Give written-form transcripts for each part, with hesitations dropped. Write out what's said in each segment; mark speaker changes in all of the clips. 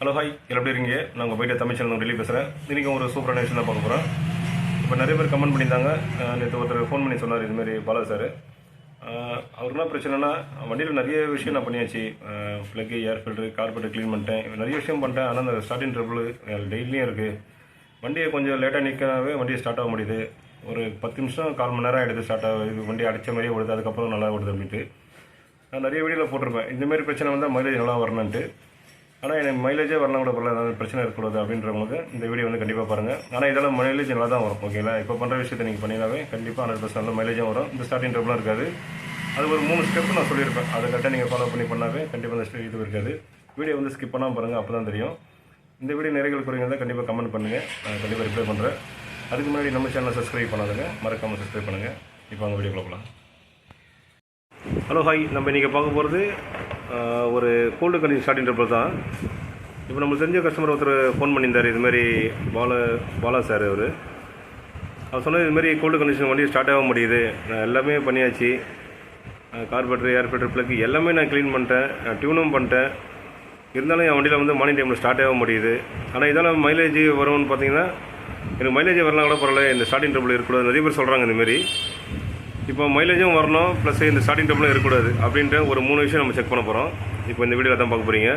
Speaker 1: Hello hi எப்படி இருக்கீங்க? நான் உங்கள் போய்ட்டு தமிழ் சேனல் டெல்லி பேசுகிறேன். இன்றைக்கி ஒரு சூப்பரான விஷயம் தான் பார்க்க போகிறேன். இப்போ நிறைய பேர் கமெண்ட் பண்ணியிருந்தாங்க. நேற்று ஒருத்தர் ஃபோன் பண்ணி சொன்னார், இதுமாரி பாலா சார். அவருக்கு என்ன பிரச்சனைனா, வண்டியில் நிறைய விஷயம் நான் பண்ணியாச்சு. ப்ளக்கு, ஏர் ஃபில்ட்ரு, கார்பெட்டர் க்ளீன் பண்ணிட்டேன், நிறைய விஷயம் பண்ணிட்டேன். ஆனால் அந்த ஸ்டார்டிங் ட்ரபிள் டெய்லியும் இருக்குது. வண்டியை கொஞ்சம் லேட்டாக நிற்கவே வண்டியை ஸ்டார்ட் ஆக முடியுது. ஒரு 10 நிமிஷம் 1/4 மணி நேரம் ஆகிடுது ஸ்டார்ட் ஆகுது. வண்டி அடித்த மாதிரியே ஓடுது, அதுக்கப்புறம் நல்லா ஓடுது அப்படின்ட்டு நான் நிறைய வீடியோவில் போட்டிருப்பேன். இந்தமாரி பிரச்சனை வந்தால் மைலேஜ் நல்லா வரணுன்ட்டு. ஆனால் எனக்கு மைலேஜே வரலாம் கூட பரவாயில்ல, ஏதாவது பிரச்சனை இருக்கக்கூடாது அப்படின்றவங்களுக்கு இந்த வீடியோ வந்து கண்டிப்பாக பாருங்கள். ஆனால் இதெல்லாம் மைலேஜ் நல்லா தான் வரும். ஓகேங்களா? இப்போ பண்ணுற விஷயத்தை நீங்கள் பண்ணினாவே கண்டிப்பாக 100% நல்ல மைலேஜும் வரும். இந்த ஸ்டார்டிங் ட்ரபிளாக இருக்காது. அது ஒரு 3 ஸ்டெப் நான் சொல்லியிருப்பேன். அதை கரெக்டாக நீங்கள் ஃபாலோ பண்ணாவே கண்டிப்பாக இந்த இது இருக்காது. வீடியோ வந்து ஸ்கிப் பண்ணாமல் பாருங்கள், அப்போ தான் தெரியும். இந்த வீடியோ நிறைய குறைங்க கண்டிப்பாக கமெண்ட் பண்ணுங்கள், நான் கண்டிப்பாக ரிப்ளை பண்ணுறேன். அதுக்கு முன்னாடி நம்ம சேனலை சப்ஸ்கிரைப் பண்ணாதுங்க, மறக்காமல் சப்ஸ்கிரைப் பண்ணுங்கள். இப்போ அவங்க வீடியோ பார்க்கலாம். ஹலோ ஹாய், நம்ம இன்றைக்கி பார்க்க போகிறது ஒரு கோல்டு கண்டிஷன் ஸ்டார்டிங் ட்ரபிள் தான். இப்போ நம்மளுக்கு தெரிஞ்ச கஸ்டமர் ஒருத்தர் ஃபோன் பண்ணியிருந்தார். இதுமாரி பாலா சார். அவர் சொன்னது இதுமாரி கோல்டு கண்டிஷன் வண்டி ஸ்டார்ட் ஆக முடியுது. நான் எல்லாமே பண்ணியாச்சு. கார்பெட்டர், ஏர் ஃபில்டர், ப்ளக் எல்லாமே நான் க்ளீன் பண்ணிட்டேன், டியூனும் பண்ணிட்டேன். இருந்தாலும் என் வண்டியில் வந்து மார்னிங் டைமில் ஸ்டார்ட் ஆக முடியுது. ஆனால் இதெல்லாம் மைலேஜ் வரும்னு பார்த்தீங்கன்னா, எனக்கு மைலேஜ் வரலாம் கூட பரவாயில்ல, இந்த ஸ்டார்டிங் ட்ரபிள் இருக்கக்கூடாது. நிறைய பேர் சொல்கிறாங்க இந்தமாரி. இப்போ மைலேஜும் வரணும், ப்ளஸ் இந்த ஸ்டார்டிங் ட்ரபிளும் இருக்கக்கூடாது அப்படின்ற ஒரு 3 விஷயம் நம்ம செக் பண்ண போகிறோம். இப்போ இந்த வீடியோவில் தான் பார்க்க போகிறீங்க.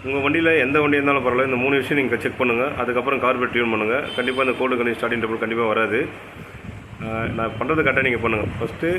Speaker 1: உங்கள் வண்டியில் எந்த வண்டி இருந்தாலும் பரவாயில்ல, இந்த 3 விஷயம் நீங்கள் செக் பண்ணுங்கள். அதுக்கப்புறம் கார்பெட் டியூன் பண்ணுங்கள். கண்டிப்பாக இந்த கோல்டு கண்டிஷன் ஸ்டார்டிங் ட்ரபிள் கண்டிப்பாக வராது. நான் பண்ணுறது கரெக்டாக நீங்கள் பண்ணுங்கள். ஃபஸ்ட்டு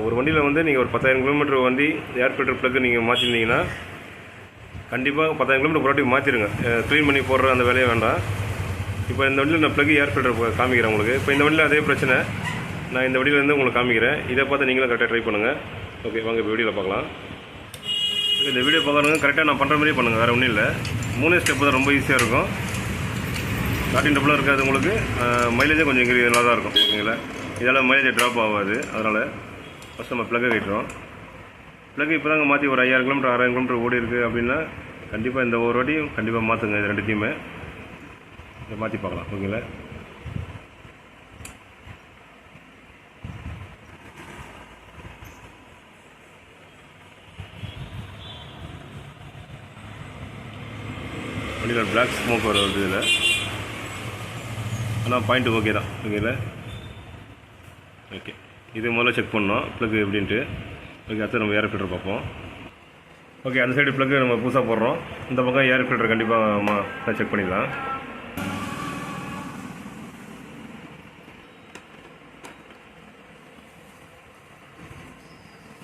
Speaker 1: ஒரு வண்டியில் வந்து நீங்கள் ஒரு 10,000 கிலோமீட்டர் வண்டி ஏர் ஃபில்டர் ப்ளக்கு நீங்கள் மாற்றிருந்தீங்கன்னா கண்டிப்பாக 10,000 கிலோமீட்டர் ப்ராடக்ட் மாற்றிடுங்க. க்ளீன் பண்ணி போடுற அந்த வேலையை வேண்டாம். இப்போ இந்த வண்டியில் நான் ப்ளக்கு, ஏர் ஃபில்டர் காமிக்கிறேன் உங்களுக்கு. இப்போ இந்த வண்டியில் அதே பிரச்சனை நான் இந்த வண்டியிலேருந்து உங்களுக்கு காமிக்கிறேன். இதை பார்த்து நீங்களும் கரெக்டாக ட்ரை பண்ணுங்கள். ஓகே, வாங்க இப்போ வீடியோவில் பார்க்கலாம். இந்த வீடியோ பார்க்குறவங்க கரெக்டாக நான் பண்ணுற மாதிரியே பண்ணுங்கள், வேறு ஒன்றும் இல்லை. 3 ஸ்டெப்பு தான், ரொம்ப ஈஸியாக இருக்கும். ஸ்டார்டிங் டபுளாக இருக்காது உங்களுக்கு. மைலேஜே கொஞ்சம் இங்கே நல்லா தான் இருக்கும். ஓகேங்களா? இதெல்லாம் மைலேஜ் ட்ராப் ஆகாது. அதனால் ஃபஸ்ட் நம்ம ப்ளக்கை கட்டுறோம். ப்ளக்கு இப்போ தாங்க மாற்றி ஒரு 5000 கிலோமீட்டர் 6000 கிலோமீட்டர் ஓடி இருக்குது அப்படின்னா கண்டிப்பாக இந்த ஒரு வாட்டியும் கண்டிப்பாக மாற்றுங்க. இது ரெண்டுத்தையுமே இதை மாற்றி பார்க்கலாம். ஓகேங்களா? வண்டியில் பிளாக் ஸ்மோக் வருது இதில். ஆனால் பாயிண்ட்டு ஓகே தான். ஓகேங்களா? ஓகே, இது முதல்ல செக் பண்ணோம் ப்ளக்கு எப்படின்ட்டு. ஓகே, அடுத்து நம்ம ஏர் ஃபில்டர் பார்ப்போம். ஓகே, அந்த சைடு ப்ளக்கு நம்ம புதுசாக போடுறோம். இந்த பக்கம் ஏர் ஃபில்டர் கண்டிப்பாக செக் பண்ணிடலாம்.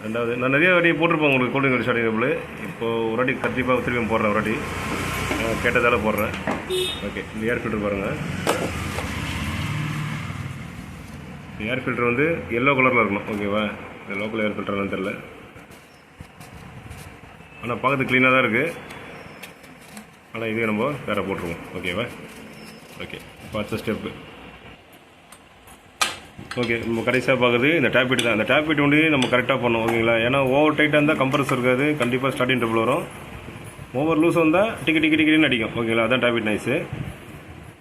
Speaker 1: ரெண்டாவது நான் நிறைய வாட்டி போட்டிருப்பேன் உங்களுக்கு கோல்டு கண்டிஷன் ஸ்டார்டிங் ட்ரபிள். இப்போது ஒரு வாட்டி கண்டிப்பாக திரும்பி போடுறேன், ஒரு வாட்டி கேட்டதால் போடுறேன். ஓகே, இந்த ஏர் ஃபில்டர் பாருங்கள். ஏர் ஃபில்டர் வந்து எல்லோ கலரில் இருக்கணும். ஓகேவா? இந்த லோக்கல் ஏர் ஃபில்டர்னு தெரில, ஆனால் பார்க்கறது க்ளீனாக தான் இருக்குது. ஆனால் இதே நம்ம வேறு போட்டுருவோம். ஓகேவா? ஓகே, இப்போ அடுத்த ஸ்டெப்பு. ஓகே, நம்ம கடைசியாக பார்க்குறது இந்த டேப்லெட் தான். இந்த டேப்லெட் வந்து நம்ம கரெக்டாக பண்ணணும். ஓகேங்களா? ஏன்னா ஓவர் டைட்டாக இருந்தால் கம்ப்ரஸர் இருக்காது, கண்டிப்பாக ஸ்டார்டிங் ட்ரபிள் வரும். ஓவர் லூஸ் வந்தால் டிக்கெட்டுன்னு அடிக்கும். ஓகேங்களா? அதான் டேப்லெட் நைஸு.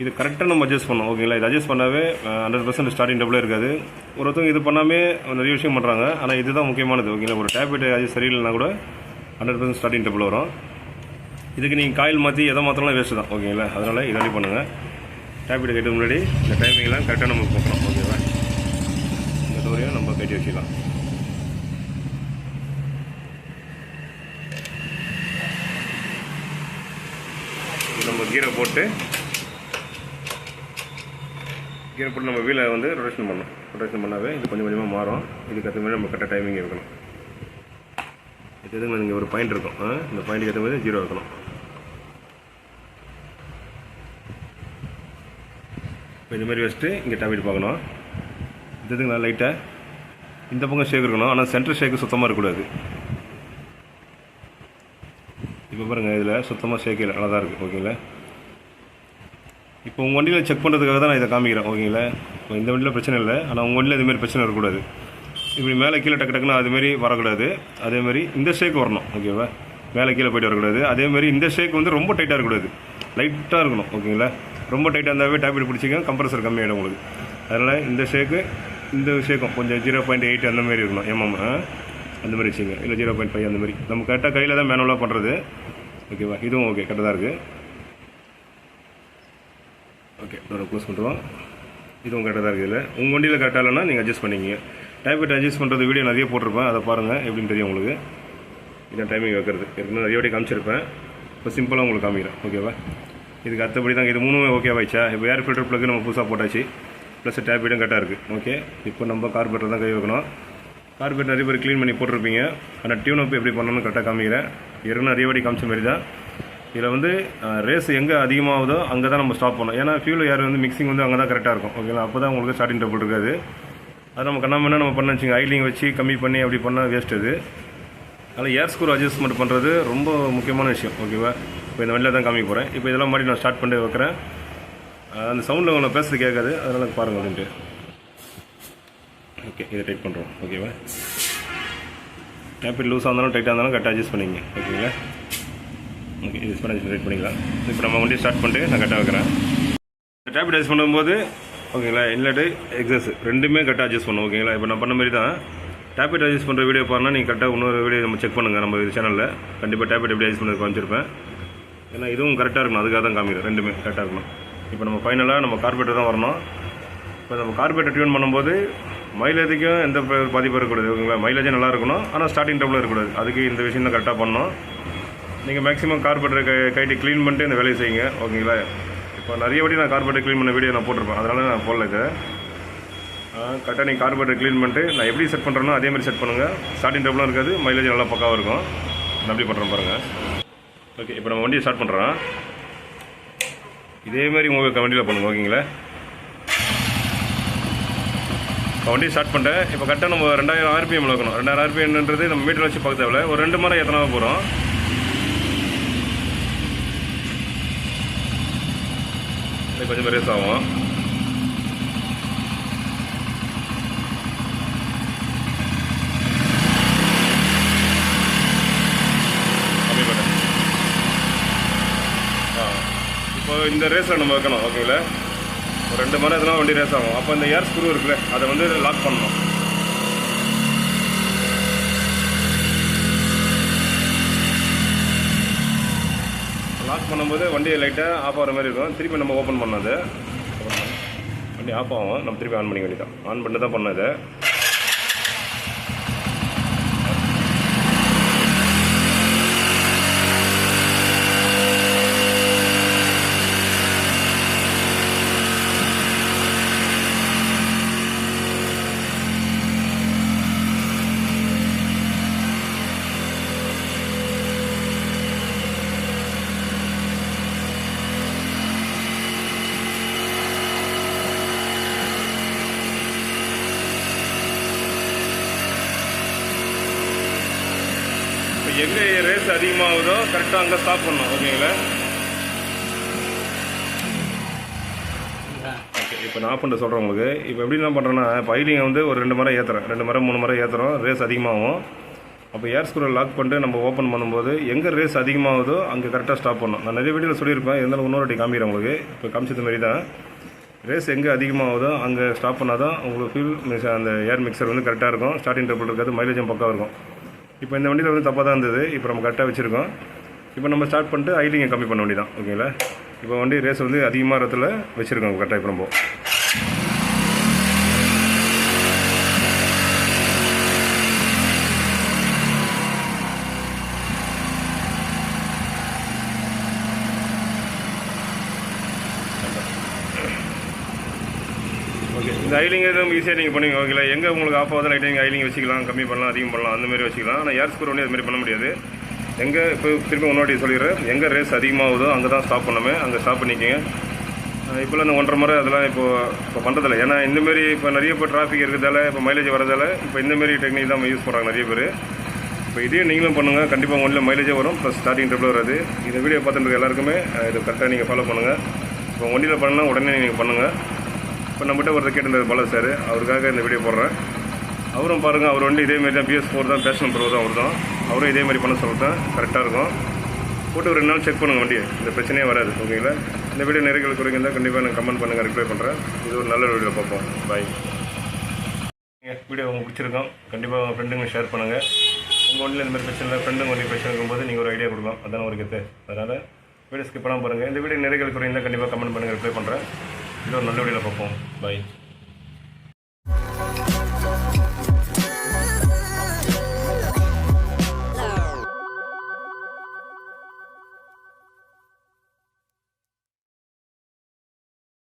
Speaker 1: இது கரெக்டாக நம்ம அட்ஜஸ்ட் பண்ணோம். ஓகேங்களா? இது அட்ஜஸ்ட் பண்ணாவே 100% ஸ்டார்டிங் ட்ரபிளே இருக்காது. ஒருத்தவங்க இது பண்ணாமே நிறைய விஷயம் பண்ணுறாங்க, ஆனால் இதுதான் முக்கியமானது. ஓகேங்களா? ஒரு டேப்லெட் அது சரியில்லைனா கூட 100% ஸ்டார்டிங் ட்ரபிள் வரும். இதுக்கு நீங்கள் காயில் மாற்றி எதை மாற்றலாம் வேஸ்ட்டு தான். ஓகேங்களா? அதனால் இதை ரெடி பண்ணுங்கள். டேப்லெட் கட்டுறதுக்கு முன்னாடி இந்த டைமிங்லாம் கரெக்டாக நம்ம பார்க்கலாம். ஓகேவா? இந்த டோரையும் நம்ம கட்டி வச்சுக்கலாம். நம்ம கீரை போட்டு நம்ம வீலை வந்து ரொட்டேஷன் பண்ணணும். ரொட்டேஷன் பண்ணாவே இது கொஞ்சம் கொஞ்சமாக மாறும். இதுக்கு ஏற்ற மாதிரி நம்ம கரெக்டாக டைமிங் இருக்கணும். இது எதுங்க நீங்கள் ஒரு பாயிண்ட் இருக்கும், இந்த பாயிண்ட்டுக்கு ஏற்ற மாதிரி 0 இருக்கணும். இப்போ இந்த மாதிரி வச்சுட்டு இங்கே டேப்லெட் பார்க்கணும். இது எதுங்க நான் லைட்டாக இந்த பக்கம் ஷேக் இருக்கணும், ஆனால் சென்டர் ஷேக்கு சுத்தமாக இருக்கக்கூடாது. இப்போ பாருங்கள், இதில் சுத்தமாக ஷேக் இல்லை, நல்லா தான் இருக்குது. ஓகேங்களா? இப்போ உங்கள் வண்டியில் செக் பண்ணுறதுக்காக தான் நான் இதை காமிக்கிறேன். ஓகேங்களா? இப்போ இந்த வண்டியில் பிரச்சனை இல்லை, ஆனால் உங்கள் வண்டியில் இதுமாரி பிரச்சனை இருக்கக்கூடாது. இப்படி மேலே கீழே டக்குன்னு அதுமாரி வரக்கூடாது. அதேமாதிரி இந்த ஷேக் வரணும். ஓகேவா? மேலே கீழே போய்ட்டு வரக்கூடாது. அதேமாதிரி இந்த ஷேக் வந்து ரொம்ப டைட்டாக இருக்கக்கூடாது, லைட்டாக இருக்கணும். ஓகேங்களா? ரொம்ப டைட்டாக இருந்தாவே டேப்லெட் பிடிச்சிக்க கம்ப்ரஸர் கம்மியாகிடும் உங்களுக்கு. அதனால் இந்த ஷேக்கும் கொஞ்சம் 0.8 அந்த மாதிரி இருக்கணும். அந்த மாதிரி வச்சுங்க, இல்லை 0.5 அந்த மாதிரி. நம்ம கரெக்டாக கையில் தான் மேனுவலாக பண்ணுறது. ஓகேவா? இதுவும் ஓகே, கரெக்டாக தான் இருக்குது. ஓகே, டோரை க்ளோஸ் பண்ணுறோம். இதுவும் கரெக்டாக தான் இருக்குது. இதில் உங்கள் வண்டியில் கரெக்டாக இல்லைன்னா நீங்கள் அட்ஜஸ்ட் பண்ணிங்க. டைப் அட்ஜஸ்ட் பண்ணுறது வீடியோ நிறைய போட்டிருப்பேன், அதை பாருங்கள் எப்படின்னு தெரியும் உங்களுக்கு. இதான் டைமிங் வைக்கிறது, ஏற்கனவே நிறைய வாட்டி காமிச்சிருப்பேன். இப்போ சிம்பிளாக உங்களுக்கு காமிக்கிறேன். ஓகேவா? இதுக்கு அடுத்தபடி தாங்க இது 3 ஓகேவாயிடுச்சா? இப்போ ஏர் ஃபில்டர் ப்ளக்கு நம்ம புதுசாக போட்டாச்சு, ப்ளஸ் டேப் வீடும் கரெக்டாக இருக்குது. ஓகே, இப்போ நம்ம கார்பரேட்டர் தான் கை வைக்கணும். கார்பரேட்டர் நிறைய பேர் க்ளீன் பண்ணி போட்டிருப்பீங்க, ஆனால் டியூன் அப் எப்படி பண்ணணும்னு கரெக்டாக காமிக்கிறேன். ஏற்கனவே நிறைய வாட்டி காமிச்ச மாதிரி தான். இதில் வந்து ரேஸ் எங்கே அதிகமாகுதோ அங்கே தான் நம்ம ஸ்டாப் பண்ணணும். ஏன்னா ஃபியூல் ஏர் வந்து மிக்சிங் வந்து அங்கே தான் கரெக்டாக இருக்கும். ஓகேங்களா? அப்போ தான் உங்களுக்கு ஸ்டார்டிங் ட்ரபிள் இருக்காது. அது நம்ம கண்ணாமண்ணா நம்ம பண்ண வச்சுங்க, ஐலிங் வச்சு கம்மி பண்ணி அப்படி பண்ணால் வேஸ்ட் அது. அதில் ஏர் ஸ்க்ரூ அட்ஜஸ்ட்மெண்ட் பண்ணுறது ரொம்ப முக்கியமான விஷயம். ஓகேவா? இப்போ இந்த வண்டியில் தான் காமிக்க போகிறேன். இப்போ இதெல்லாம் மாதிரி நான் ஸ்டார்ட் பண்ணி வைக்கிறேன். அந்த சவுண்டில் உங்களை பேசுறது கேட்காது, அதனால் பாருங்கள் அப்படின்ட்டு. ஓகே, இதை டைட் பண்ணுறோம். ஓகேவா? டேப் லூஸாக இருந்தாலும் டைட்டாக இருந்தாலும் கரெக்டாக அட்ஜஸ்ட் பண்ணிங்க. ஓகேங்களா? ஓகே, இது பண்ணி டைட் பண்ணிக்கலாம். இப்போ நம்ம வண்டி ஸ்டார்ட் பண்ணிட்டு நான் கரெக்டாக வைக்கிறேன். டேப் அட்ஜஸ்ட் பண்ணும்போது ஓகேங்களா, இன்லெட்டு எக்ஸஸ் ரெண்டுமே கரெக்டாக அட்ஜஸ்ட் பண்ணும். ஓகேங்களா? இப்போ நான் பண்ண மாதிரி தான் டேப்லெட் அட்ஜஸ்ட் பண்ணுற வீடியோ பாருன்னா நீங்கள் கரெக்டாக இன்னொரு வீடியோ நம்ம செக் பண்ணுங்கள். நம்ம இது சேனலில் கண்டிப்பாக டேப்லெட் எப்படி அட்ஜஸ்ட் பண்ணுறது காமிச்சிருப்பேன். ஏன்னா இதுவும் கரெக்டாக இருக்கணும், அதுக்காக தான் காமிக்கிறேன். ரெண்டுமே கரெக்டாக இருக்கணும். இப்போ நம்ம ஃபைனலாக நம்ம கார்பரேட்டர் தான் வரணும். இப்போ நம்ம கார்பரேட்டர் டியூன் பண்ணும்போது மைலேஜுக்கும் எந்த பாதிப்பும் இருக்கக்கூடாது. ஓகேங்களா? மைலேஜும் நல்லா இருக்கணும், ஆனால் ஸ்டார்டிங் ட்ரபிள் இருக்கக்கூடாது. அதுக்கு இந்த விஷயம் தான் கரெக்டாக பண்ணணும். நீங்கள் மேக்ஸிமம் கார்பரேட்டர் கைட்டி க்ளீன் பண்ணிட்டு இந்த வேலையை செய்யுங்க. ஓகேங்களா? இப்போ நிறைய வாட்டி நான் கார்பரேட்டர் க்ளீன் பண்ண வீடியோ நான் போட்டிருப்பேன், அதனால நான் போடல. இது கரெக்டாக நீங்கள் கார்பரேட்டர் க்ளீன் பண்ணிட்டு நான் எப்படி செட் பண்ணுறேனோ அதே மாதிரி செட் பண்ணுங்கள். ஸ்டார்டிங் ட்ரபிளும் இருக்காது, மைலேஜ் நல்லா பக்காவாக இருக்கும். நான் அப்படி பண்ணுறேன் பாருங்கள். ஓகே, இப்போ நம்ம வண்டியை ஸ்டார்ட் பண்ணுறோம். இதே மாதிரி உங்கள் வண்டியில் பண்ணுங்கள். ஓகேங்களா? இப்போ வண்டியை ஸ்டார்ட் பண்ணிட்டேன். இப்போ கரெக்டாக நம்ம 2000 RPM வைக்கணும். 2000 RPMன்றது நம்ம மீட்டர் வச்சு பார்க்க தேவையில்ல. ஒரு 2 மரம் எத்தனை போகிறோம். கொஞ்சம் ரேஸ் ஆகும். இப்போ இந்த ரேஸில் நம்ம வைக்கணும். ஓகேங்களா? ஒரு 2 மணி நேரத்தில் வண்டி ரேஸ் ஆகும். அப்போ இந்த ஏர் ஸ்க்ரூ இருக்குல்ல, அதை வந்து லாக் பண்ணணும். லாக் பண்ணும்போது வண்டி லைட்டாக ஆஃப் ஆகிற மாதிரி இருக்கும். திருப்பி நம்ம ஓப்பன் பண்ணது வண்டி ஆஃப் ஆகும். நம்ம திருப்பி ஆன் பண்ணிக்க வேண்டியதான். ஆன் பண்ணி தான் பண்ணது. எங்கே ரேஸ் அதிகமாகுதோ கரெக்டாக அங்கே ஸ்டாப் பண்ணணும். ஓகேங்களா? ஓகே, இப்போ நான் ஆஃப் பண்ணிட்டு சொல்கிறேன் உங்களுக்கு. இப்போ எப்படி என்ன பண்ணுறேன்னா, இப்போ ஐலிங்கை வந்து ஒரு 2 மரம் ஏற்றுறேன், 2 மரம் 3 மரம் ஏற்றுறோம், ரேஸ் அதிகமாகும். அப்போ ஏர் ஸ்க்ரூவை லாக் பண்ணிட்டு நம்ம ஓப்பன் பண்ணும்போது எங்கே ரேஸ் அதிகமாகுதோ அங்கே கரெக்டாக ஸ்டாப் பண்ணணும். நான் நிறைய வீடியோவில் சொல்லியிருப்பேன், இருந்தாலும் இன்னொரு வாட்டி காமிக்கிறேன் உங்களுக்கு. இப்போ காமிச்சது மாதிரி தான் ரேஸ் எங்கே அதிகமாகுதோ அங்கே ஸ்டாப் பண்ணால் தான் உங்களுக்கு ஃபியூல் அந்த ஏர் மிக்சர் வந்து கரெக்டாக இருக்கும். ஸ்டார்டிங் ட்ரபிள் இருக்காது, மைலேஜும் பக்காவாக இருக்கும். இப்போ இந்த வண்டியில் வந்து தப்பாக தான் இருந்தது, இப்போ நம்ம கரெக்டாக வச்சுருக்கோம். இப்போ நம்ம ஸ்டார்ட் பண்ணிட்டு ஐலிங்கை கம்மி பண்ண வேண்டி தான். ஓகேங்களா? இப்போ வண்டி ரேஸ் வந்து அதிகமாக இடத்துல வச்சுருக்கோம் கரெக்டாக. இப்போ நம்ம ஓகே, இந்த ஐலிங் எதுவும் ஈஸியாக நீங்கள் பண்ணுவீங்க. ஓகேங்களா? எங்கே உங்களுக்கு ஆஃப் ஆகுது லைட்டாக நீங்கள் ஐலிங் வச்சுக்கலாம், கம்மி பண்ணலாம், அதிகம் பண்ணலாம், அந்த மாதிரி வச்சுக்கலாம். ஆனால் ஏர் ஸ்க்ரூ ஒன்றே அதுமாதிரி பண்ண முடியாது. எங்கே இப்போ திரும்ப முன்னாடி சொல்லிடுறேன், எங்கே ரேஸ் அதிகமாகுதோ அங்கே தான் ஸ்டாப் பண்ணணுமே, அங்கே ஸ்டாப் பண்ணிக்கோங்க. இப்போலாம் இந்த 1.5 மரம் அதெல்லாம் இப்போ பண்ணுறதில்ல. ஏன்னா இந்தமாரி இப்போ நிறைய பேர் டிராஃபிக் இருக்கிறதால, இப்போ மைலேஜ் வரதால இப்போ இந்தமாரி டெக்னிக் தான் யூஸ் பண்ணுறாங்க நிறைய பேர். இப்போ இதே நீங்களும் பண்ணுங்கள், கண்டிப்பாக ஒன்றில் மைலேஜே வரும், ப்ளஸ் ஸ்டார்டிங் ட்ரிபிள் வராது. இந்த வீடியோ பார்த்துட்டு எல்லாருக்குமே இது கரெக்டாக நீங்கள் ஃபாலோ பண்ணுங்கள். இப்போ வண்டியில் பண்ணால் உடனே நீங்கள் பண்ணுங்கள். இப்போ நம்மகிட்ட ஒருத்தர் கேட்டிருந்தார் பாலா சார், அவருக்காக இந்த வீடியோ போடுறேன். அவரும் பாருங்கள், அவர் வண்டி இதேமாரி தான் PS4 தான், பேஷன் ப்ரோ தான் அவர் தான். அவரும் இதேமாதிரி பண்ண சொல்லிட்டேன், கரெக்டாக இருக்கும். போட்டு ஒரு 2 நாள் செக் பண்ணுங்கள் வண்டியை, இந்த பிரச்சனையே வராது. ஓகேங்களா? இந்த வீடியோ நிறைய குறைங்க தான் கண்டிப்பாக நான் கமெண்ட் பண்ணுங்கள், ரிப்ளை பண்ணுறேன். இது ஒரு நல்ல வீடியோ பார்ப்போம். பாய். வீடியோ உங்களுக்கு பிடிச்சிருக்கோம், கண்டிப்பாக உங்கள் ஃப்ரெண்டுங்க ஷேர் பண்ணுங்கள். உங்கள் வண்டியில் இந்த மாதிரி பிரச்சனை இல்லை, ஃப்ரெண்டுங்க வண்டி பிரச்சனை இருக்கும்போது நீங்கள் ஒரு ஐடியா கொடுக்கலாம். அதான ஒரு கெத்து. அதனால் வீடியோ ஸ்கிப் பண்ணாமல் பாருங்கள். இந்த வீடியோ நிறைய குறைந்தால் கண்டிப்பாக கமெண்ட் பண்ணுங்கள், ரிப்ளை பண்ணுறேன். இது ஒரு நல்ல வீடியோவில் பார்ப்போம். பாய்.